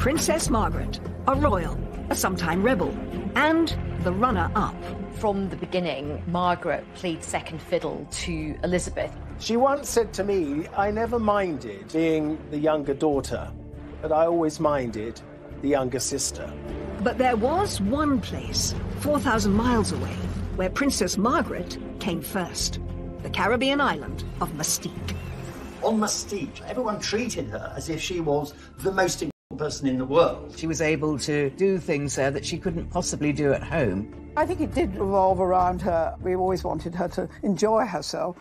Princess Margaret, a royal, a sometime rebel, and the runner-up. From the beginning, Margaret played second fiddle to Elizabeth. She once said to me, I never minded being the younger daughter, but I always minded the younger sister. But there was one place, 4,000 miles away, where Princess Margaret came first. The Caribbean island of Mustique. On Mustique, everyone treated her as if she was the most important person in the world. She was able to do things there that she couldn't possibly do at home. I think it did revolve around her. We always wanted her to enjoy herself.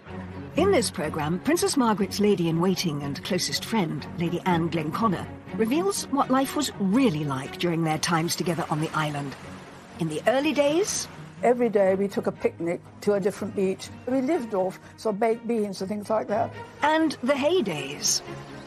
In this programme, Princess Margaret's lady-in-waiting and closest friend, Lady Anne Glenconner, reveals what life was really like during their times together on the island. In the early days... Every day we took a picnic to a different beach. We lived off sort of baked beans and things like that. And the heydays.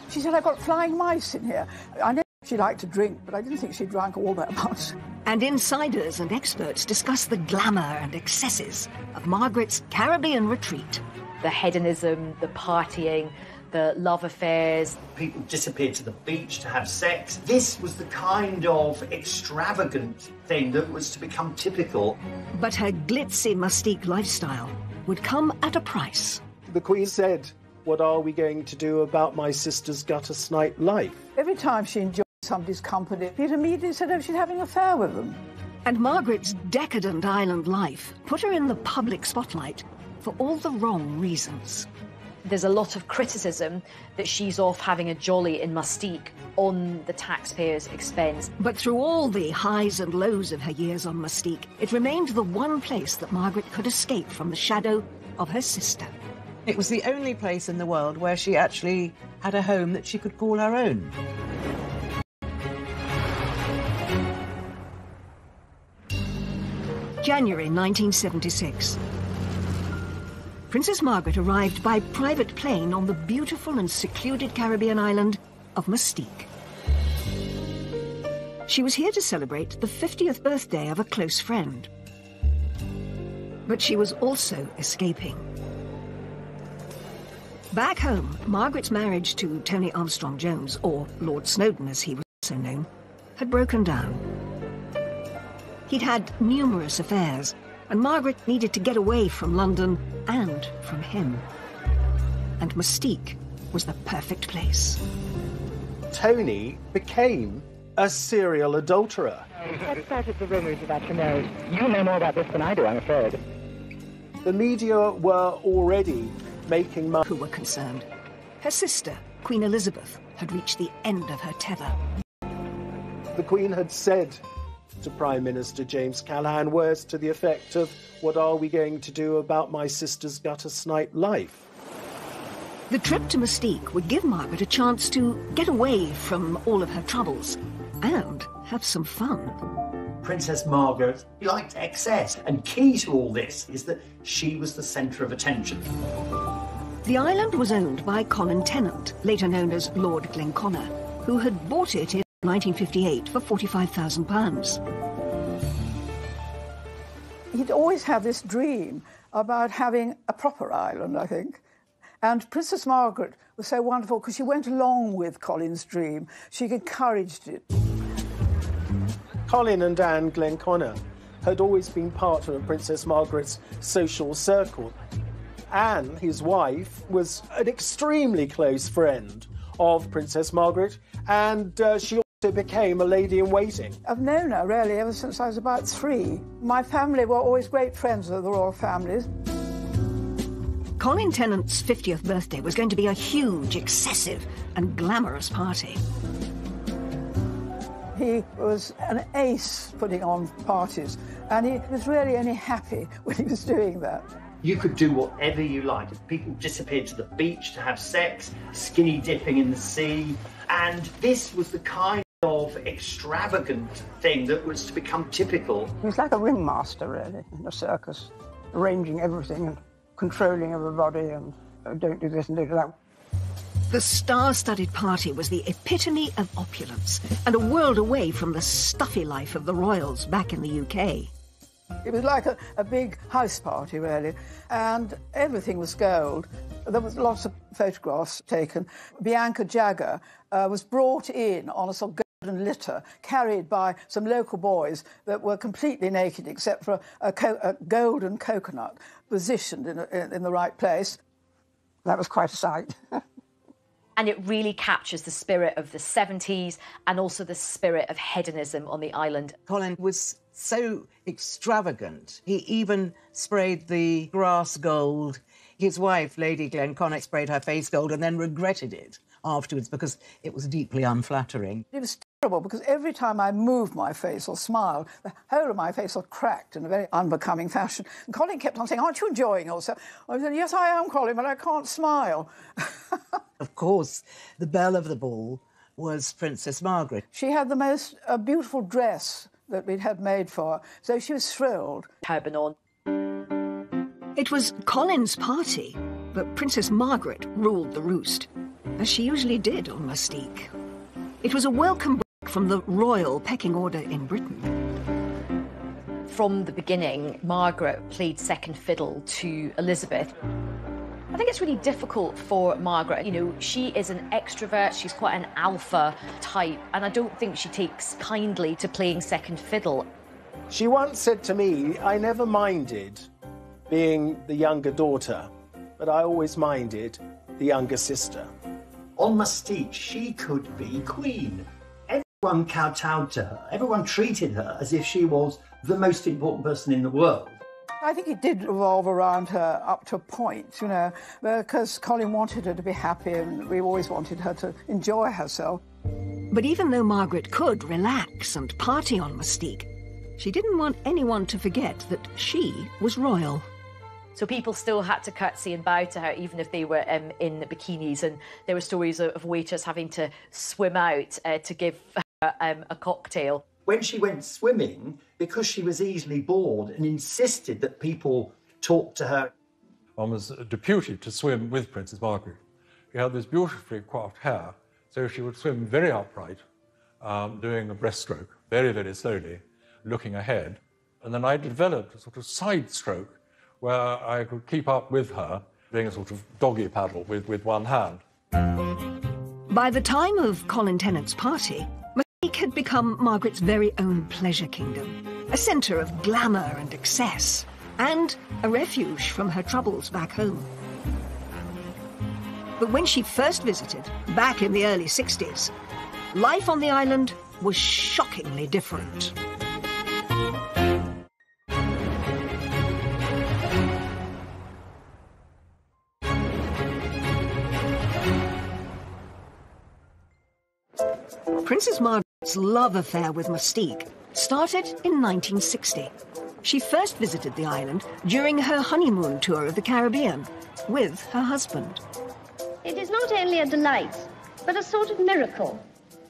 She said, I've got flying mice in here. I know she liked to drink, but I didn't think she drank all that much. And insiders and experts discuss the glamour and excesses of Margaret's Caribbean retreat. The hedonism, the partying, the love affairs. People disappeared to the beach to have sex. This was the kind of extravagant thing that was to become typical. But her glitzy Mustique lifestyle would come at a price. The Queen said, what are we going to do about my sister's gutter snipe life? Every time she enjoyed somebody's company, Peter immediately said, oh, she's having an affair with them. And Margaret's decadent island life put her in the public spotlight for all the wrong reasons. There's a lot of criticism that she's off having a jolly in Mustique on the taxpayers' expense. But through all the highs and lows of her years on Mustique, it remained the one place that Margaret could escape from the shadow of her sister. It was the only place in the world where she actually had a home that she could call her own. January 1976. Princess Margaret arrived by private plane on the beautiful and secluded Caribbean island of Mustique. She was here to celebrate the 50th birthday of a close friend. But she was also escaping. Back home, Margaret's marriage to Tony Armstrong-Jones, or Lord Snowdon as he was also known, had broken down. He'd had numerous affairs, and Margaret needed to get away from London and from him. And Mustique was the perfect place. Tony became a serial adulterer. What started the rumours about your marriage? You know more about this than I do, I'm afraid. The media were already making money. Who were concerned. Her sister, Queen Elizabeth, had reached the end of her tether. The Queen had said to Prime Minister James Callaghan words to the effect of, what are we going to do about my sister's gutter snipe life? The trip to Mustique would give Margaret a chance to get away from all of her troubles and have some fun. Princess Margaret liked excess, and key to all this is that she was the centre of attention. The island was owned by Colin Tennant, later known as Lord Glenconner, who had bought it in 1958 for £45,000. He'd always had this dream about having a proper island, I think. And Princess Margaret was so wonderful because she went along with Colin's dream. She encouraged it. Colin and Anne Glenconner had always been part of Princess Margaret's social circle. Anne, his wife, was an extremely close friend of Princess Margaret, and she also became a lady-in-waiting. I've known her, really, ever since I was about 3. My family were always great friends of the royal families. Colin Tennant's 50th birthday was going to be a huge, excessive and glamorous party. He was an ace putting on parties, and he was really only happy when he was doing that. You could do whatever you liked. People disappeared to the beach to have sex, skinny dipping in the sea, and this was the kind of extravagant thing that was to become typical. He was like a ringmaster, really, in a circus, arranging everything and controlling everybody, and don't do this and don't do that. The star-studded party was the epitome of opulence and a world away from the stuffy life of the royals back in the UK. It was like a big house party, really, and everything was gold. There was lots of photographs taken. Bianca Jagger was brought in on a sort of and litter carried by some local boys that were completely naked except for a golden coconut positioned in the right place. That was quite a sight. And it really captures the spirit of the 70s and also the spirit of hedonism on the island. Colin was so extravagant. He even sprayed the grass gold. His wife, Lady Glenconnick, sprayed her face gold and then regretted it afterwards because it was deeply unflattering. It was terrible because every time I moved my face or smiled, the whole of my face was cracked in a very unbecoming fashion. And Colin kept on saying, "Aren't you enjoying yourself?" I said, "Yes, I am, Colin, but I can't smile." Of course, the belle of the ball was Princess Margaret. She had the most beautiful dress that we'd had made for her, so she was thrilled. Turban on. It was Colin's party, but Princess Margaret ruled the roost, as she usually did on Mustique. It was a welcome break from the royal pecking order in Britain. From the beginning, Margaret played second fiddle to Elizabeth. I think it's really difficult for Margaret. You know, she is an extrovert, she's quite an alpha type, and I don't think she takes kindly to playing second fiddle. She once said to me, "I never minded being the younger daughter, but I always minded the younger sister." On Mustique, she could be queen. Everyone kowtowed to her. Everyone treated her as if she was the most important person in the world. I think it did revolve around her up to a point, you know, because Colin wanted her to be happy and we always wanted her to enjoy herself. But even though Margaret could relax and party on Mustique, she didn't want anyone to forget that she was royal. So people still had to curtsy and bow to her, even if they were in bikinis. And there were stories of waiters having to swim out to give her a cocktail. When she went swimming, because she was easily bored and insisted that people talk to her. One was deputed to swim with Princess Margaret. She had this beautifully coiffed hair, so she would swim very upright, doing a breaststroke, very, very slowly, looking ahead. And then I developed a sort of side stroke where I could keep up with her, doing a sort of doggy paddle with one hand. By the time of Colin Tennant's party, Mustique had become Margaret's very own pleasure kingdom, a centre of glamour and excess, and a refuge from her troubles back home. But when she first visited, back in the early 60s, life on the island was shockingly different. Princess Margaret's love affair with Mustique started in 1960. She first visited the island during her honeymoon tour of the Caribbean with her husband. It is not only a delight, but a sort of miracle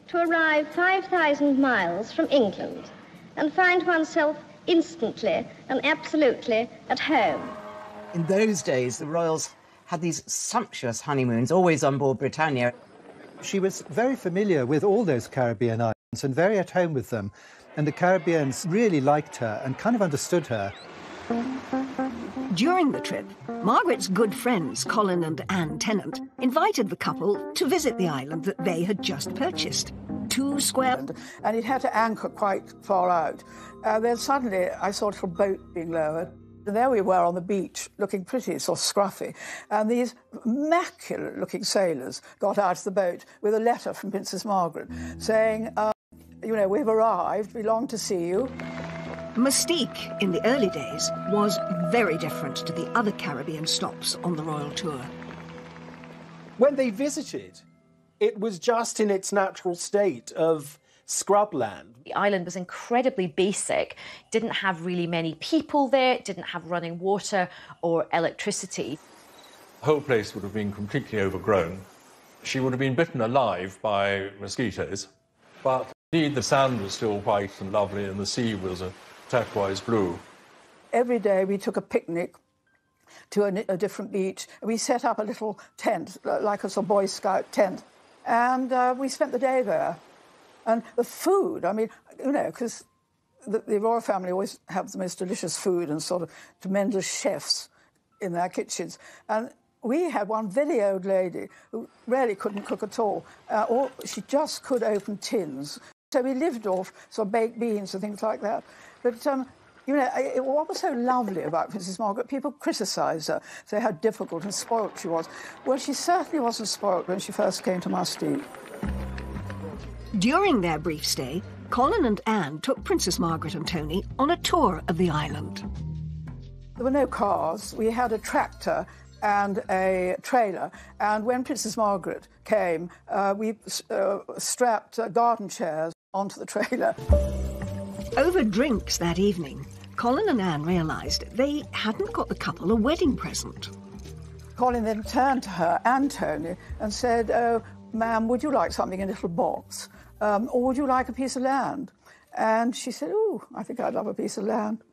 to arrive 5,000 miles from England and find oneself instantly and absolutely at home. In those days, the royals had these sumptuous honeymoons, always on board Britannia. She was very familiar with all those Caribbean islands and very at home with them. And the Caribbeans really liked her and kind of understood her. During the trip, Margaret's good friends, Colin and Anne Tennant, invited the couple to visit the island that they had just purchased. 2 square... And it had to anchor quite far out. Then suddenly I saw a little boat being lowered. And there we were on the beach, looking pretty sort of scruffy. And these immaculate-looking sailors got out of the boat with a letter from Princess Margaret saying, you know, we've arrived, we long to see you. Mustique, in the early days, was very different to the other Caribbean stops on the royal tour. When they visited, it was just in its natural state of scrubland. The island was incredibly basic, didn't have really many people there, didn't have running water or electricity. The whole place would have been completely overgrown. She would have been bitten alive by mosquitoes, but indeed the sand was still white and lovely and the sea was a turquoise blue. Every day we took a picnic to a different beach. We set up a little tent, like a sort of Boy Scout tent, and we spent the day there. And the food, I mean, you know, because the royal family always have the most delicious food and sort of tremendous chefs in their kitchens. And we had one very old lady who really couldn't cook at all. Or she just could open tins So we lived off sort of baked beans and things like that. But, you know, what was so lovely about Princess Margaret, people criticised her, say how difficult and spoilt she was. Well, she certainly wasn't spoilt when she first came to Mustique. During their brief stay, Colin and Anne took Princess Margaret and Tony on a tour of the island. There were no cars. We had a tractor and a trailer. And when Princess Margaret came, we strapped garden chairs onto the trailer. Over drinks that evening, Colin and Anne realised they hadn't got the couple a wedding present. Colin then turned to her and Tony and said, "Oh, ma'am, would you like something in a little box? Or would you like a piece of land?" And she said, "Oh, I think I'd love a piece of land."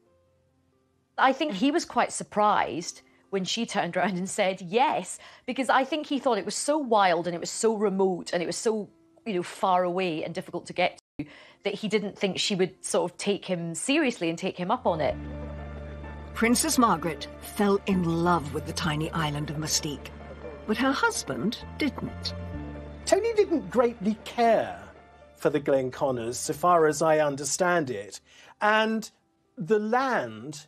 I think he was quite surprised when she turned around and said yes, because I think he thought it was so wild and it was so remote and it was so, you know, far away and difficult to get to that he didn't think she would sort of take him seriously and take him up on it. Princess Margaret fell in love with the tiny island of Mustique, but her husband didn't. Tony didn't greatly care for the Glenconners, so far as I understand it, and the land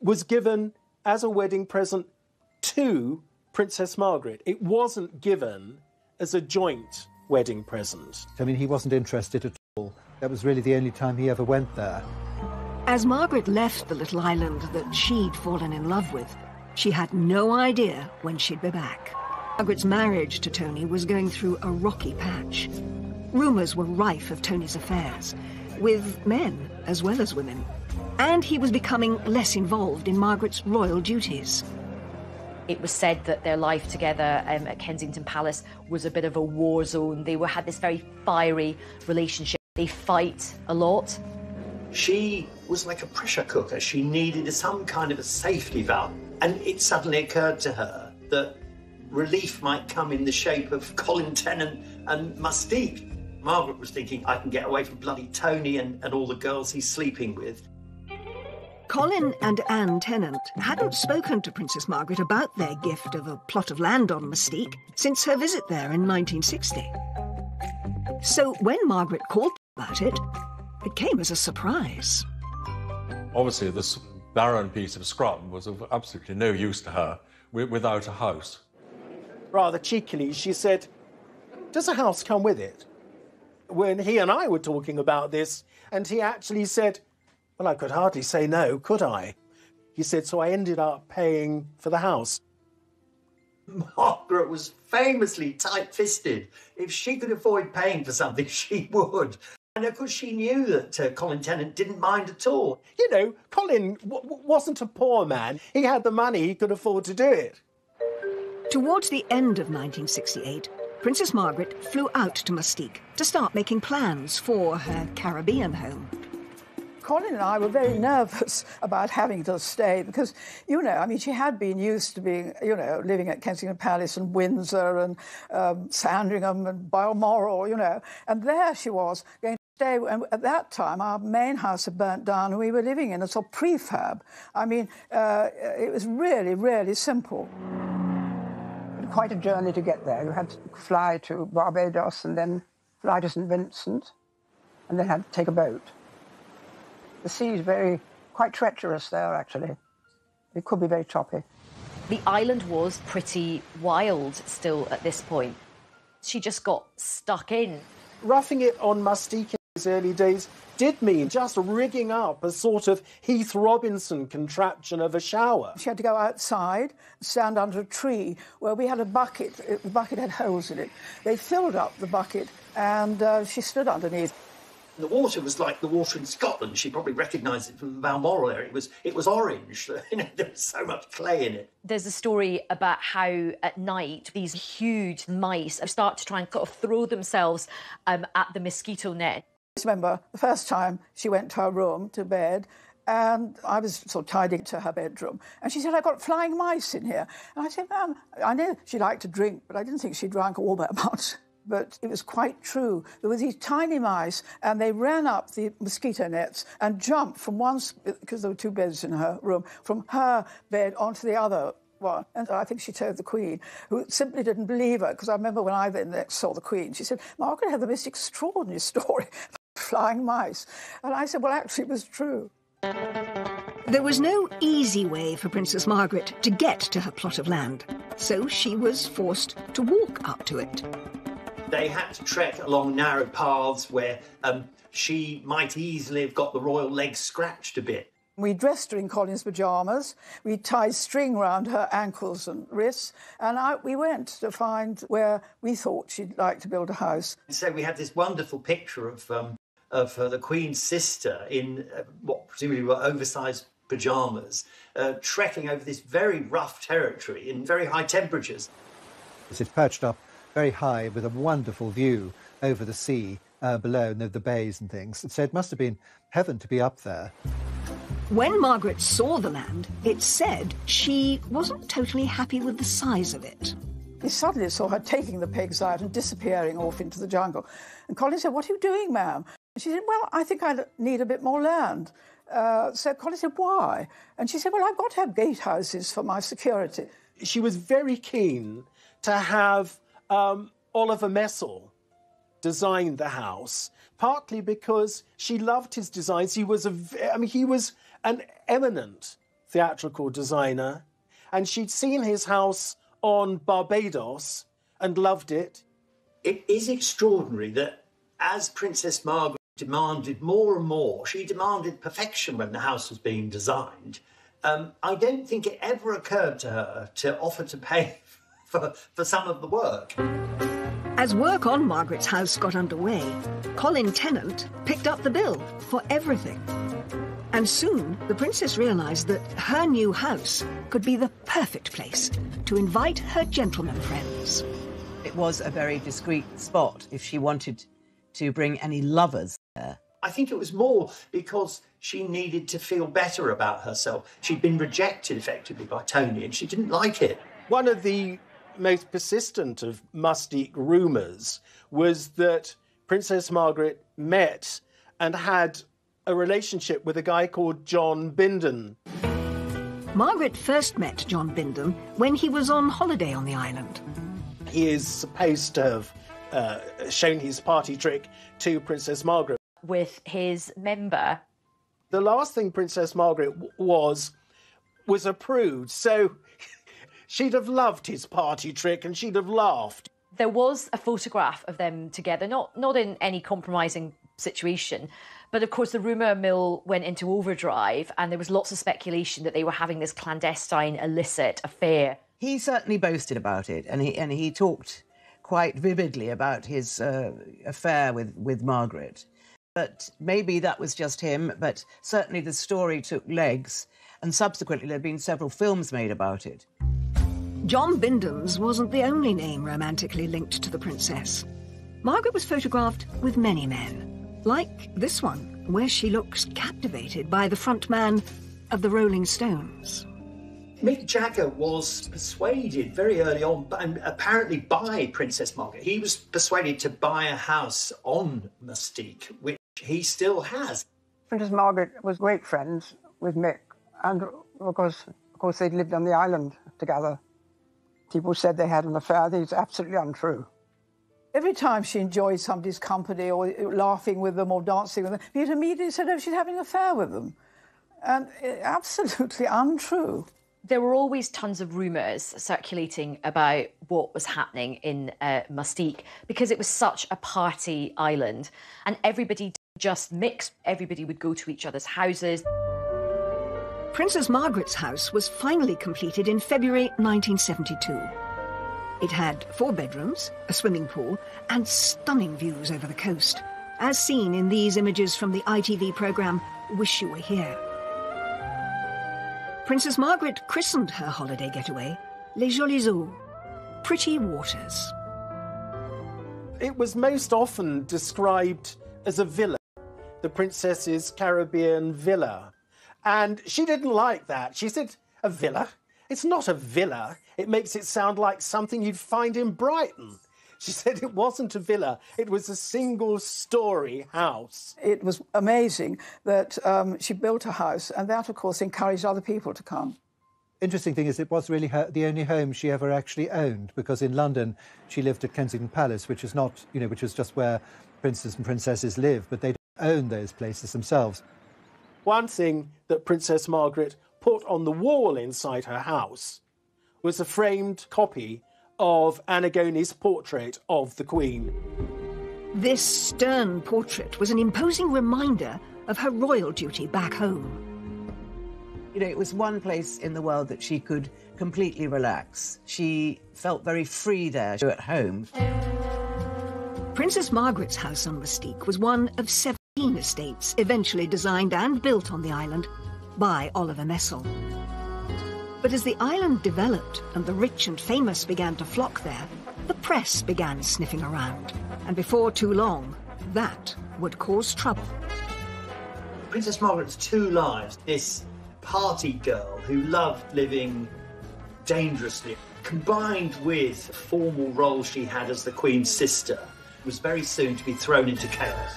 was given as a wedding present to Princess Margaret. It wasn't given as a joint wedding present. I mean, he wasn't interested at all. That was really the only time he ever went there. As Margaret left the little island that she'd fallen in love with, she had no idea when she'd be back. Margaret's marriage to Tony was going through a rocky patch. Rumours were rife of Tony's affairs, with men as well as women. And he was becoming less involved in Margaret's royal duties. It was said that their life together at Kensington Palace was a bit of a war zone. They had this very fiery relationship. They fight a lot. She was like a pressure cooker. She needed some kind of a safety valve. And it suddenly occurred to her that relief might come in the shape of Colin Tennant and Mustique. Margaret was thinking, I can get away from bloody Tony and all the girls he's sleeping with. Colin and Anne Tennant hadn't spoken to Princess Margaret about their gift of a plot of land on Mustique since her visit there in 1960. So when Margaret called about it, it came as a surprise. Obviously, this barren piece of scrum was of absolutely no use to her without a house. Rather cheekily, she said, "Does a house come with it?" When he and I were talking about this, and he actually said, "Well, I could hardly say no, could I?" He said, "So I ended up paying for the house." Margaret was famously tight-fisted. If she could avoid paying for something, she would. And of course, she knew that Colin Tennant didn't mind at all. You know, Colin wasn't a poor man. He had the money, he could afford to do it. Towards the end of 1968, Princess Margaret flew out to Mustique to start making plans for her Caribbean home. Colin and I were very nervous about having to stay because, you know, I mean, she had been used to being, you know, living at Kensington Palace and Windsor and Sandringham and Balmoral, you know, and there she was going to stay. And at that time, our main house had burnt down and we were living in a sort of prefab. I mean, it was really, really simple. Quite a journey to get there. You had to fly to Barbados and then fly to St Vincent and then had to take a boat. The sea is quite treacherous there, actually. It could be very choppy. The island was pretty wild still at this point. She just got stuck in. Roughing it on Mustique in those early days did mean just rigging up a sort of Heath Robinson contraption of a shower. She had to go outside, stand under a tree where we had a bucket. The bucket had holes in it. They filled up the bucket and she stood underneath. The water was like the water in Scotland. She probably recognised it from the Balmoral area. It was orange. You know, there was so much clay in it. There's a story about how at night these huge mice start to try and sort of throw themselves at the mosquito net. I remember the first time she went to her room to bed and I was sort of tidying to her bedroom and she said, "I've got flying mice in here." And I said, "Ma'am," I knew she liked to drink, but I didn't think she drank all that much. But it was quite true. There were these tiny mice, and they ran up the mosquito nets and jumped from one, because there were two beds in her room, from her bed onto the other one. And I think she told the Queen, who simply didn't believe her, because I remember when I then next saw the Queen, she said, "Margaret had the most extraordinary story." flying mice. And I said, well, actually, it was true. There was no easy way for Princess Margaret to get to her plot of land, so she was forced to walk up to it. They had to trek along narrow paths where she might easily have got the royal legs scratched a bit. We dressed her in Colin's pyjamas, we tied string round her ankles and wrists, and we went to find where we thought she'd like to build a house. So we had this wonderful picture of the Queen's sister in what presumably were oversized pyjamas, trekking over this very rough territory in very high temperatures. It's perched up very high with a wonderful view over the sea below, and the bays and things. So it must have been heaven to be up there. When Margaret saw the land, it said she wasn't totally happy with the size of it. We suddenly saw her taking the pigs out and disappearing off into the jungle. And Colin said, what are you doing, ma'am? And she said, well, I think I need a bit more land. So Colin said, why? And she said, well, I've got to have gatehouses for my security. She was very keen to have Oliver Messel design the house, partly because she loved his designs. He was an eminent theatrical designer, and she'd seen his house on Barbados and loved it. It is extraordinary that as Princess Margaret demanded more and more, she demanded perfection when the house was being designed. I don't think it ever occurred to her to offer to pay for some of the work. As work on Margaret's house got underway, Colin Tennant picked up the bill for everything. And soon, the princess realised that her new house could be the perfect place to invite her gentleman friends. It was a very discreet spot if she wanted to bring any lovers there. I think it was more because she needed to feel better about herself. She'd been rejected, effectively, by Tony, and she didn't like it. One of the most persistent of Mustique rumours was that Princess Margaret met and had a relationship with a guy called John Bindon. Margaret first met John Bindon when he was on holiday on the island. He is supposed to have shown his party trick to Princess Margaret. With his member. The last thing Princess Margaret was approved, so she'd have loved his party trick and she'd have laughed. There was a photograph of them together, not in any compromising situation, but of course the rumour mill went into overdrive and there was lots of speculation that they were having this clandestine, illicit affair. He certainly boasted about it, and he talked quite vividly about his affair with Margaret. But maybe that was just him, but certainly the story took legs, and subsequently there have been several films made about it. John Bindon's wasn't the only name romantically linked to the princess. Margaret was photographed with many men, like this one, where she looks captivated by the frontman of the Rolling Stones. Mick Jagger was persuaded very early on, and apparently by Princess Margaret. He was persuaded to buy a house on Mustique, which he still has. Princess Margaret was great friends with Mick, and of course they'd lived on the island together. People said they had an affair. I think it's absolutely untrue. Every time she enjoyed somebody's company or laughing with them or dancing with them, he'd immediately said, oh, she's having an affair with them. And absolutely untrue. There were always tons of rumours circulating about what was happening in Mustique because it was such a party island and everybody just mixed. Everybody would go to each other's houses. Princess Margaret's house was finally completed in February 1972. It had 4 bedrooms, a swimming pool, and stunning views over the coast, as seen in these images from the ITV programme Wish You Were Here. Princess Margaret christened her holiday getaway Les Jolies Eaux, pretty waters. It was most often described as a villa, the princess's Caribbean villa. And she didn't like that. She said, a villa? It's not a villa. It makes it sound like something you'd find in Brighton. She said it wasn't a villa. It was a single-storey house. It was amazing that she built a house, and that, of course, encouraged other people to come. Interesting thing is it was really the only home she ever actually owned, because in London she lived at Kensington Palace, which is not, which is just where princes and princesses live, but they own those places themselves. One thing that Princess Margaret put on the wall inside her house was a framed copy of Annigone's portrait of the Queen. This stern portrait was an imposing reminder of her royal duty back home. You know, it was one place in the world that she could completely relax. She felt very free there at home. Princess Margaret's house on Mustique was one of 17 estates eventually designed and built on the island by Oliver Messel. But as the island developed and the rich and famous began to flock there, the press began sniffing around. And before too long, that would cause trouble. Princess Margaret's two lives, this party girl who loved living dangerously, combined with the formal role she had as the Queen's sister, was very soon to be thrown into chaos.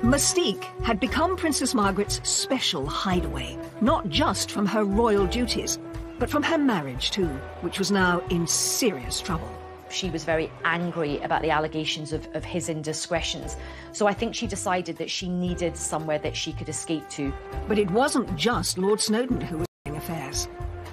Mustique had become Princess Margaret's special hideaway, not just from her royal duties, but from her marriage too, which was now in serious trouble. She was very angry about the allegations of his indiscretions, so I think she decided that she needed somewhere that she could escape to. But it wasn't just Lord Snowdon who was having affairs.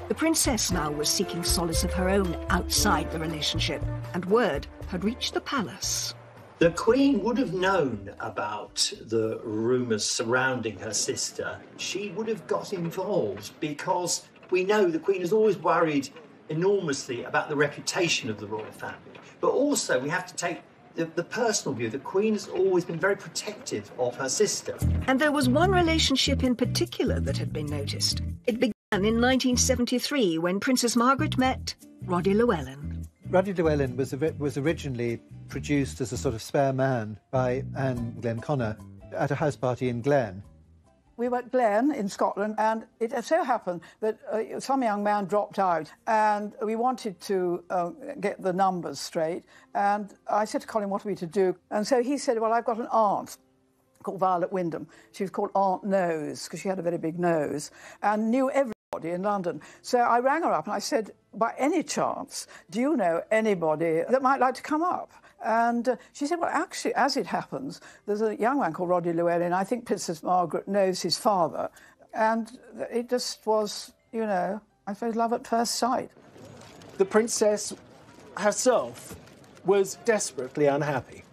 The princess now was seeking solace of her own outside the relationship, and word had reached the palace. The Queen would have known about the rumours surrounding her sister. She would have got involved because we know the Queen has always worried enormously about the reputation of the royal family. But also we have to take the personal view. The Queen has always been very protective of her sister. And there was one relationship in particular that had been noticed. It began in 1973 when Princess Margaret met Roddy Llewellyn. Roddy Llewellyn was originally produced as a sort of spare man by Anne Glenconner at a house party in Glen. We were at Glen in Scotland, and it so happened that some young man dropped out, and we wanted to get the numbers straight. And I said to Colin, what are we to do? And so he said, well, I've got an aunt called Violet Wyndham. She was called Aunt Nose, because she had a very big nose, and knew everybody in London. So I rang her up and I said, by any chance, do you know anybody that might like to come up? And she said, well, actually, as it happens, there's a young man called Roddy Llewellyn. I think Princess Margaret knows his father. And it just was, you know, I suppose love at first sight. The princess herself was desperately unhappy.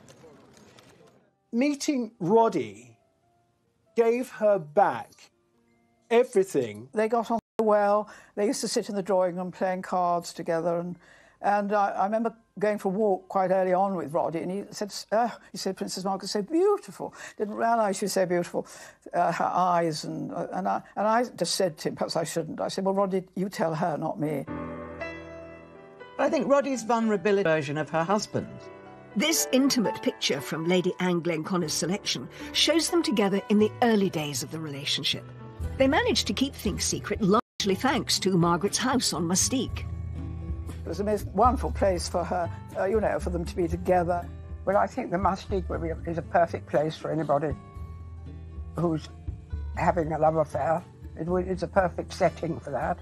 Meeting Roddy gave her back everything. They got on well. They used to sit in the drawing room playing cards together. And I remember going for a walk quite early on with Roddy, and he said, Princess Margaret's so beautiful. Didn't realise she was so beautiful, her eyes. And I just said to him, perhaps I shouldn't. I said, well, Roddy, you tell her, not me. I think Roddy's vulnerability version of her husband. This intimate picture from Lady Anne Glenconner's selection shows them together in the early days of the relationship. They managed to keep things secret, largely thanks to Margaret's house on Mustique. It was the most wonderful place for her, you know, for them to be together. Well, I think the Mustique is a perfect place for anybody who's having a love affair. It's a perfect setting for that,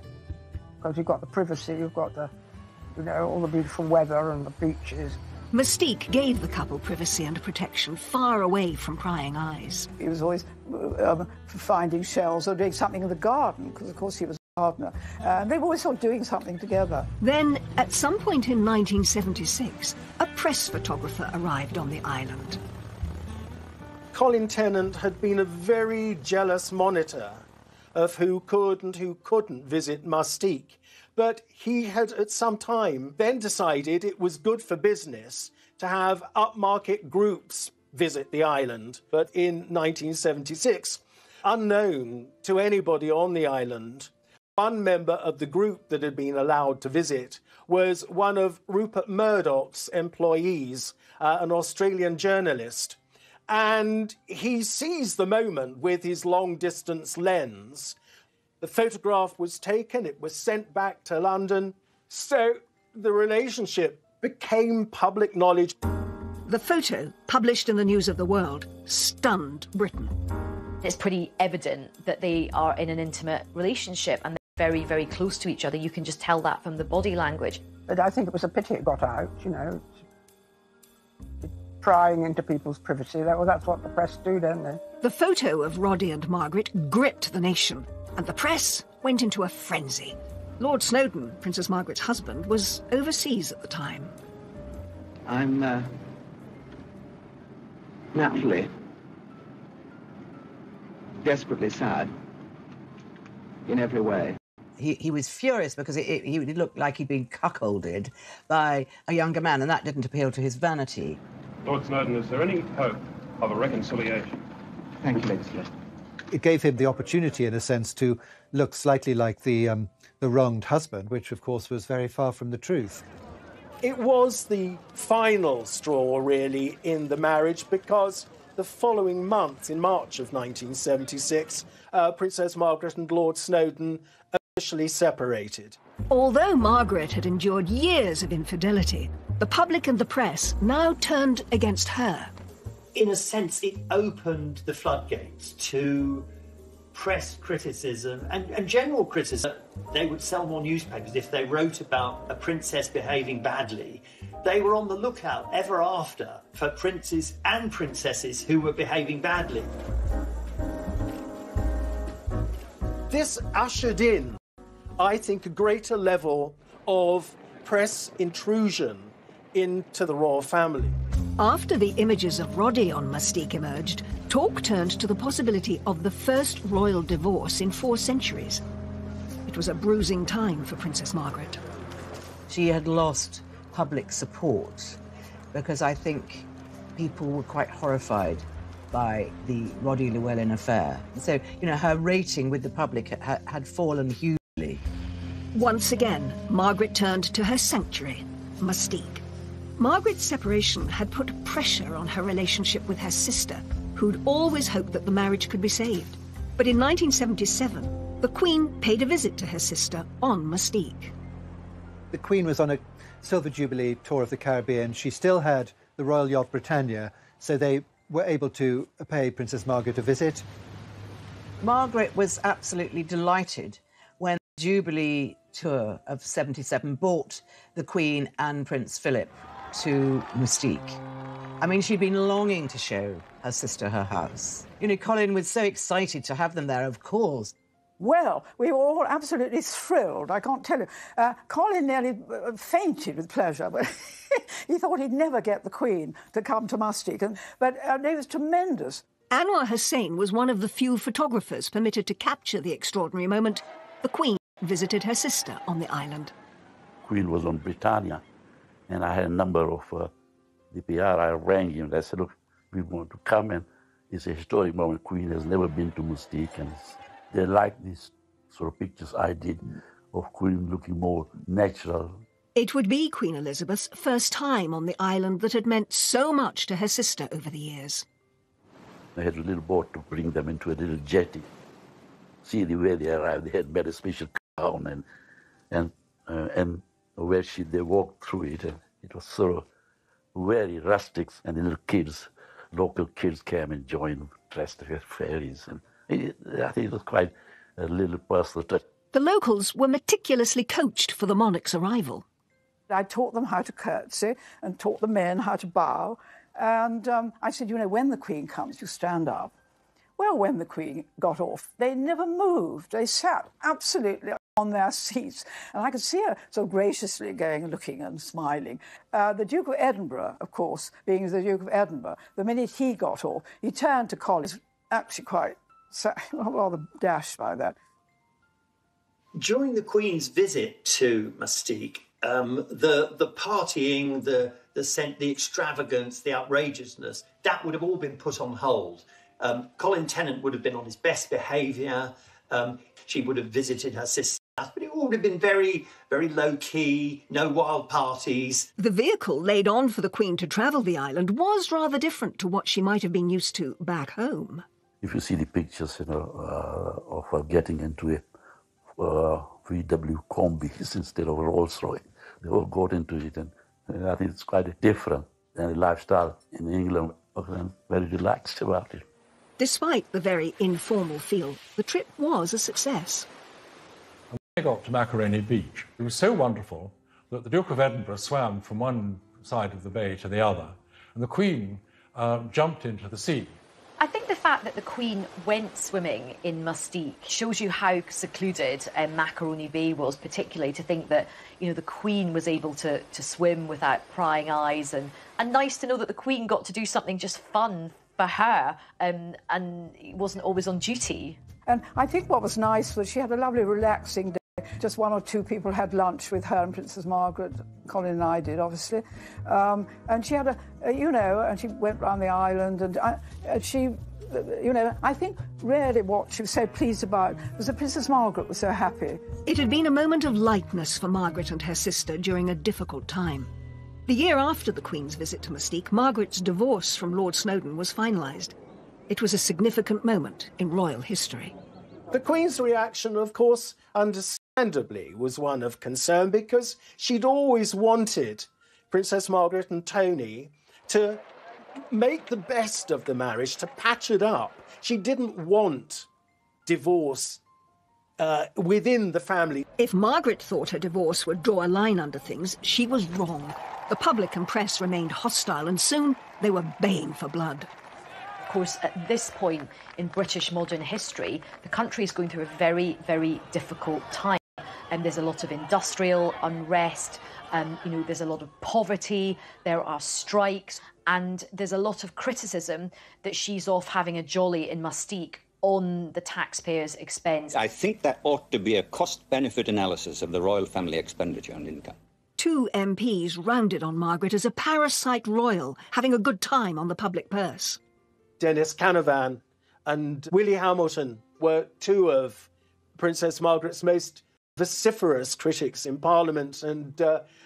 because you've got the privacy, you've got the, you know, all the beautiful weather and the beaches. Mustique gave the couple privacy and protection far away from prying eyes. He was always finding shells or doing something in the garden, because, of course, he was a gardener. They were always sort of doing something together. Then, at some point in 1976, a press photographer arrived on the island. Colin Tennant had been a very jealous monitor of who could and who couldn't visit Mustique. But he had, at some time, then decided it was good for business to have upmarket groups visit the island. But in 1976, unknown to anybody on the island, one member of the group that had been allowed to visit was one of Rupert Murdoch's employees, an Australian journalist. And he seized the moment with his long-distance lens. The photograph was taken, it was sent back to London, so the relationship became public knowledge. The photo, published in the News of the World, stunned Britain. It's pretty evident that they are in an intimate relationship and they're very, very close to each other. You can just tell that from the body language. But I think it was a pity it got out, you know, prying into people's privacy. That's what the press do, don't they? The photo of Roddy and Margaret gripped the nation, and the press went into a frenzy. Lord Snowdon, Princess Margaret's husband, was overseas at the time. I'm naturally desperately sad in every way. He was furious because he looked like he'd been cuckolded by a younger man, and that didn't appeal to his vanity. Lord Snowdon, is there any hope of a reconciliation? Thank you, Lady Celeste. It gave him the opportunity, in a sense, to look slightly like the wronged husband, which, of course, was very far from the truth. It was the final straw, really, in the marriage, because the following month, in March of 1976, Princess Margaret and Lord Snowdon officially separated. Although Margaret had endured years of infidelity, the public and the press now turned against her. In a sense, it opened the floodgates to press criticism and general criticism. They would sell more newspapers if they wrote about a princess behaving badly. They were on the lookout ever after for princes and princesses who were behaving badly. This ushered in, I think, a greater level of press intrusion into the royal family. After the images of Roddy on Mustique emerged, talk turned to the possibility of the first royal divorce in 4 centuries. It was a bruising time for Princess Margaret. She had lost public support because I think people were quite horrified by the Roddy Llewellyn affair. So, you know, her rating with the public had fallen hugely. Once again, Margaret turned to her sanctuary, Mustique. Margaret's separation had put pressure on her relationship with her sister, who'd always hoped that the marriage could be saved. But in 1977, the Queen paid a visit to her sister on Mustique. The Queen was on a Silver Jubilee tour of the Caribbean. She still had the Royal Yacht Britannia, so they were able to pay Princess Margaret a visit. Margaret was absolutely delighted when the Jubilee tour of 77 brought the Queen and Prince Philip to Mustique. I mean, she'd been longing to show her sister her house. You know, Colin was so excited to have them there, of course. Well, we were all absolutely thrilled, I can't tell you. Colin nearly fainted with pleasure, but he thought he'd never get the Queen to come to Mustique. But it was tremendous. Anwar Hussain was one of the few photographers permitted to capture the extraordinary moment. The Queen visited her sister on the island. Queen was on Britannia, and I had a number of the PR. I rang him and I said, look, we want to come, and it's a historic moment. Queen has never been to Mustique, and they like these sort of pictures I did of Queen looking more natural. It would be Queen Elizabeth's first time on the island that had meant so much to her sister over the years. They had a little boat to bring them into a little jetty. See the way they arrived. They had made a special crown, and where they walked through it, and it was sort of very rustic. And the little kids, local kids, came and joined, dressed as fairies, and I think it was quite a little personal touch. The locals were meticulously coached for the monarch's arrival. I taught them how to curtsy and taught the men how to bow. And I said, you know, when the Queen comes, you stand up. Well, when the Queen got off, they never moved. They sat absolutely on their seats. And I could see her so graciously going and looking and smiling. The Duke of Edinburgh, of course, being the Duke of Edinburgh, the minute he got off, he turned to Colin, actually quite rather dashed by that. During the Queen's visit to Mustique, the partying, the extravagance, the outrageousnly, that would have all been put on hold. Colin Tennant would have been on his best behaviour. She would have visited her sister, but it all would have been very, very low-key, no wild parties. The vehicle laid on for the Queen to travel the island was rather different to what she might have been used to back home. If you see the pictures, of her getting into a VW Combi instead of a Rolls-Royce, they all got into it, and I think it's quite different than the lifestyle in England. I'm very relaxed about it. Despite the very informal feel, the trip was a success. I they got to Macaroni Beach, it was so wonderful that the Duke of Edinburgh swam from one side of the bay to the other, and the Queen jumped into the sea. I think the fact that the Queen went swimming in Mustique shows you how secluded Macaroni Bay was, particularly to think that, you know, the Queen was able to swim without prying eyes, and nice to know that the Queen got to do something just fun for her and wasn't always on duty. And I think what was nice was she had a lovely relaxing day. Just one or two people had lunch with her and Princess Margaret. Colin and I did, obviously. And she had and she went round the island, and she, I think really what she was so pleased about was that Princess Margaret was so happy. It had been a moment of lightness for Margaret and her sister during a difficult time. The year after the Queen's visit to Mustique, Margaret's divorce from Lord Snowdon was finalised. It was a significant moment in royal history. The Queen's reaction, of course, understandably, was one of concern, because she'd always wanted Princess Margaret and Tony to make the best of the marriage, to patch it up. She didn't want divorce within the family. If Margaret thought her divorce would draw a line under things, she was wrong. The public and press remained hostile, and soon they were baying for blood. Of course, at this point in British modern history, the country is going through a very, very difficult time. And there's a lot of industrial unrest, there's a lot of poverty, there are strikes, and there's a lot of criticism that she's off having a jolly in Mustique on the taxpayers' expense. I think that ought to be a cost-benefit analysis of the royal family expenditure on income. 2 MPs rounded on Margaret as a parasite royal, having a good time on the public purse. Dennis Canavan and Willie Hamilton were 2 of Princess Margaret's most vociferous critics in Parliament, and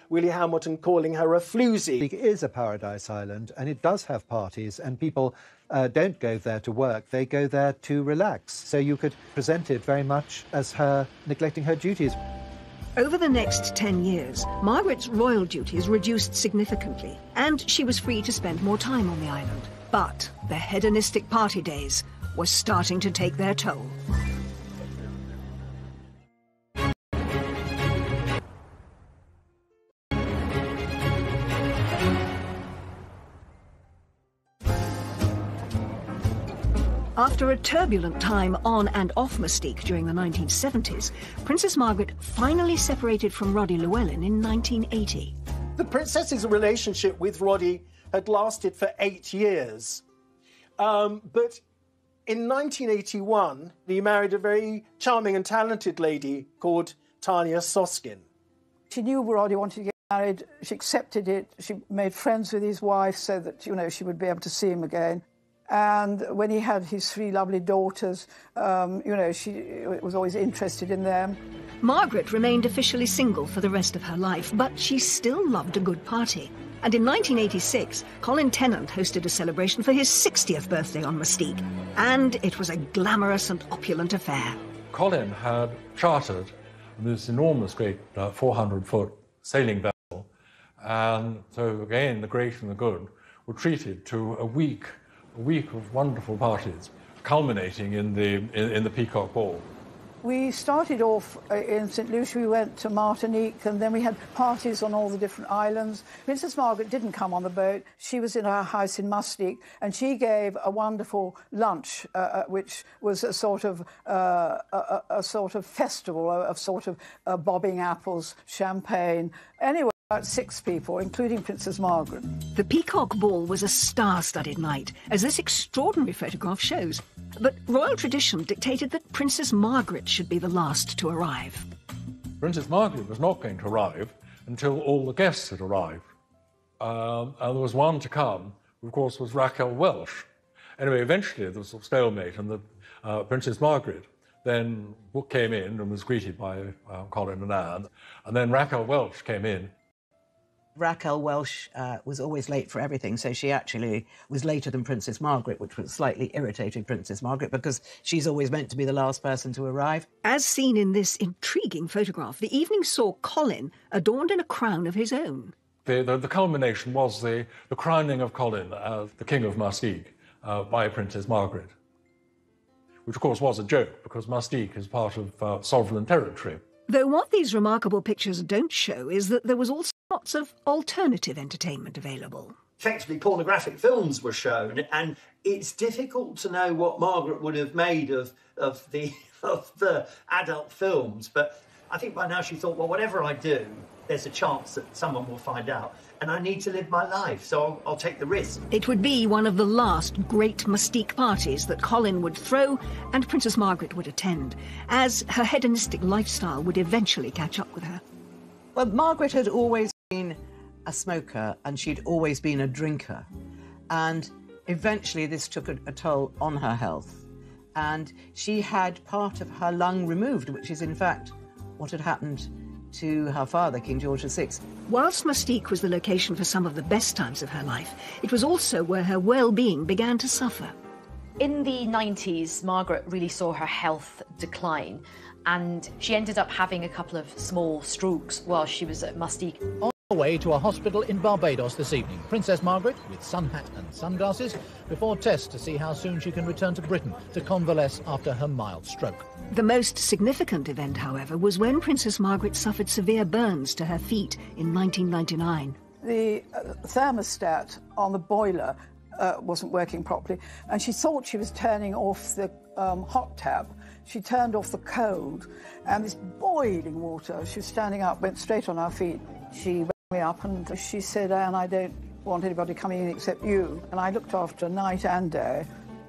Willie Hamilton calling her a floozy. It is a paradise island, and it does have parties, and people don't go there to work, they go there to relax. So you could present it very much as her neglecting her duties. Over the next 10 years, Margaret's royal duties reduced significantly, and she was free to spend more time on the island. But the hedonistic party days were starting to take their toll. After a turbulent time on and off Mustique during the 1970s, Princess Margaret finally separated from Roddy Llewellyn in 1980. The princess's relationship with Roddy had lasted for 8 years. But in 1981, he married a very charming and talented lady called Tanya Soskin. She knew Roddy wanted to get married. She accepted it. She made friends with his wife so that, she would be able to see him again. And when he had his 3 lovely daughters, she was always interested in them. Margaret remained officially single for the rest of her life, but she still loved a good party. And in 1986, Colin Tennant hosted a celebration for his 60th birthday on Mustique. And it was a glamorous and opulent affair. Colin had chartered this enormous, great 400-foot sailing vessel. And so, again, the great and the good were treated to a week of wonderful parties, culminating in the Peacock Ball. We started off in St. Lucia, we went to Martinique, and then we had parties on all the different islands. Princess Margaret didn't come on the boat. She was in her house in Mustique, and she gave a wonderful lunch, which was a sort of festival, of bobbing apples, champagne. Anyway, about 6 people, including Princess Margaret. The Peacock Ball was a star-studded night, as this extraordinary photograph shows. But royal tradition dictated that Princess Margaret should be the last to arrive. Princess Margaret was not going to arrive until all the guests had arrived. And there was one to come, who, of course, was Raquel Welch. Anyway, eventually there was a stalemate, and the Princess Margaret then came in and was greeted by Colin and Anne. And then Raquel Welch came in. Raquel Welch was always late for everything, so she actually was later than Princess Margaret, which was slightly irritating Princess Margaret because she's always meant to be the last person to arrive. As seen in this intriguing photograph, the evening saw Colin adorned in a crown of his own. The culmination was the crowning of Colin as the King of Mustique by Princess Margaret, which of course was a joke because Mustique is part of sovereign territory. Though what these remarkable pictures don't show is that there was also lots of alternative entertainment available. Effectively, pornographic films were shown, and it's difficult to know what Margaret would have made of the adult films. But I think by now she thought, well, whatever I do, there's a chance that someone will find out, and I need to live my life, so I'll take the risk. It would be one of the last great Mustique parties that Colin would throw and Princess Margaret would attend, as her hedonistic lifestyle would eventually catch up with her. Well, Margaret had always been a smoker and she'd always been a drinker. And eventually this took a toll on her health. And she had part of her lung removed, which is in fact what had happened to her father, King George VI. Whilst Mustique was the location for some of the best times of her life, it was also where her well-being began to suffer. In the 90s, Margaret really saw her health decline, and she ended up having a couple of small strokes while she was at Mustique. On her way to a hospital in Barbados this evening, Princess Margaret, with sun hat and sunglasses, before tests to see how soon she can return to Britain to convalesce after her mild stroke. The most significant event, however, was when Princess Margaret suffered severe burns to her feet in 1999. The thermostat on the boiler wasn't working properly, and she thought she was turning off the hot tap. She turned off the cold, and this boiling water, she was standing up, went straight on her feet. She woke me up and she said, Anne, I don't want anybody coming in except you. And I looked after her night and day.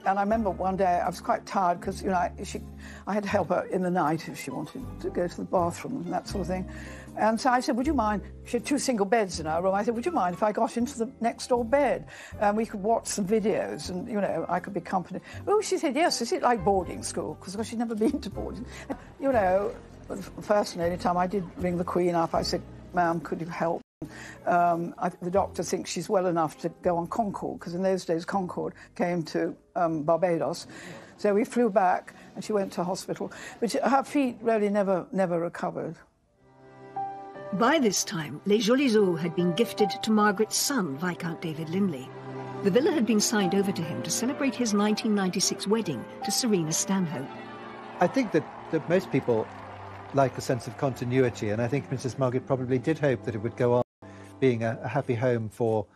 And I remember one day I was quite tired because, you know, I had to help her in the night if she wanted to go to the bathroom and that sort of thing. And so I said, would you mind? She had 2 single beds in her room. I said, would you mind if I got into the next door bed? And we could watch some videos and, you know, I could be company. Oh, she said, yes, is it like boarding school? Because she'd never been to boarding. You know, first and only time I did ring the Queen up, I said, ma'am, could you help? The doctor thinks she's well enough to go on Concorde, because in those days Concorde came to Barbados. So we flew back and she went to hospital. But her feet really never recovered. By this time, Les Jolies Eaux had been gifted to Margaret's son, Viscount David Linley. The villa had been signed over to him to celebrate his 1996 wedding to Serena Stanhope. I think that most people like a sense of continuity, and I think Princess Margaret probably did hope that it would go on being a happy home for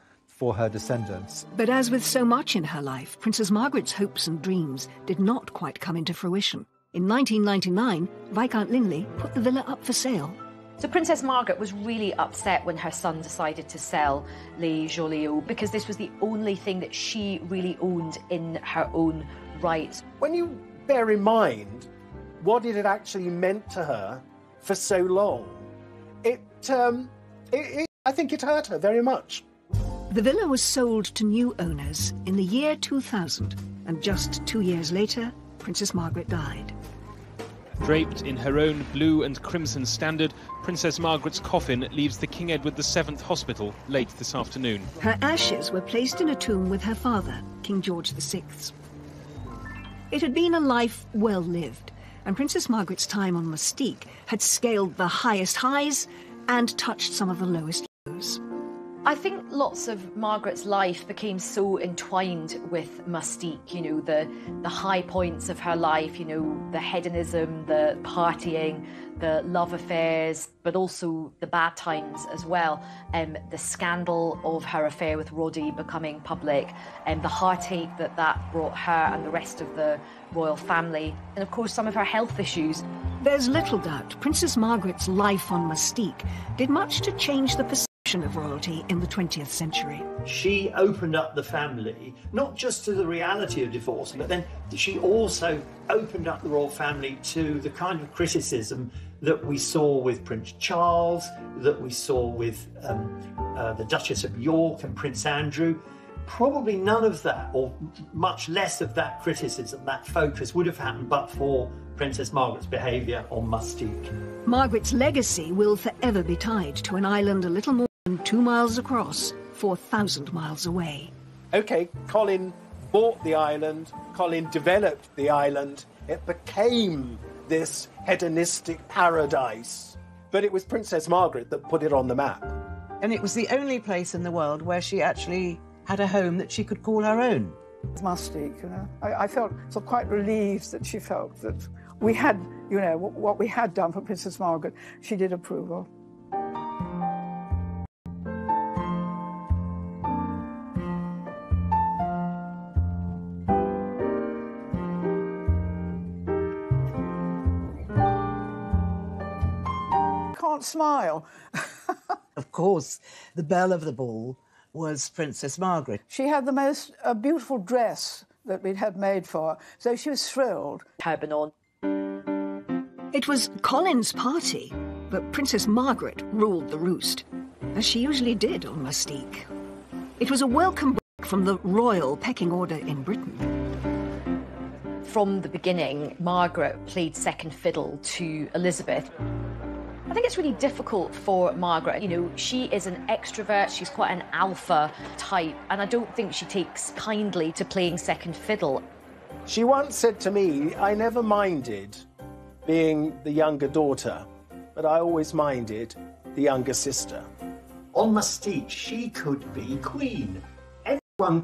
her descendants. But as with so much in her life, Princess Margaret's hopes and dreams did not quite come into fruition. In 1999, Viscount Linley put the villa up for sale. So Princess Margaret was really upset when her son decided to sell Les Jolies Eaux, because this was the only thing that she really owned in her own right. When you bear in mind what it had actually meant to her for so long, I think it hurt her very much. The villa was sold to new owners in the year 2000, and just 2 years later, Princess Margaret died. Draped in her own blue and crimson standard, Princess Margaret's coffin leaves the King Edward VII Hospital late this afternoon. Her ashes were placed in a tomb with her father, King George VI. It had been a life well lived, and Princess Margaret's time on Mustique had scaled the highest highs and touched some of the lowest lows. I think lots of Margaret's life became so entwined with Mustique, you know, the high points of her life, you know, the hedonism, the partying, the love affairs, but also the bad times as well. The scandal of her affair with Roddy becoming public, and the heartache that brought her and the rest of the royal family, and of course some of her health issues. There's little doubt Princess Margaret's life on Mustique did much to change the perception of royalty in the 20th century. She opened up the family, not just to the reality of divorce, but then she also opened up the royal family to the kind of criticism that we saw with Prince Charles, that we saw with the Duchess of York and Prince Andrew. Probably none of that, or much less of that criticism, that focus, would have happened but for Princess Margaret's behaviour on Mustique. Margaret's legacy will forever be tied to an island a little more than 2 miles across, 4,000 miles away. OK, Colin bought the island, Colin developed the island, it became this hedonistic paradise. But it was Princess Margaret that put it on the map. And it was the only place in the world where she actually had a home that she could call her own. Mustique, you know. I felt quite relieved that she felt that we had, you know, what we had done for Princess Margaret, she did approve of. Can't smile. Of course, the belle of the ball was Princess Margaret. She had the most beautiful dress that we'd had made for her, so she was thrilled. Turban on. It was Colin's party, but Princess Margaret ruled the roost, as she usually did on Mustique. It was a welcome break from the royal pecking order in Britain. From the beginning, Margaret played second fiddle to Elizabeth. I think it's really difficult for Margaret. You know, she is an extrovert, she's quite an alpha type, and I don't think she takes kindly to playing second fiddle. She once said to me, I never minded being the younger daughter, but I always minded the younger sister. On Mustique, she could be queen. Everyone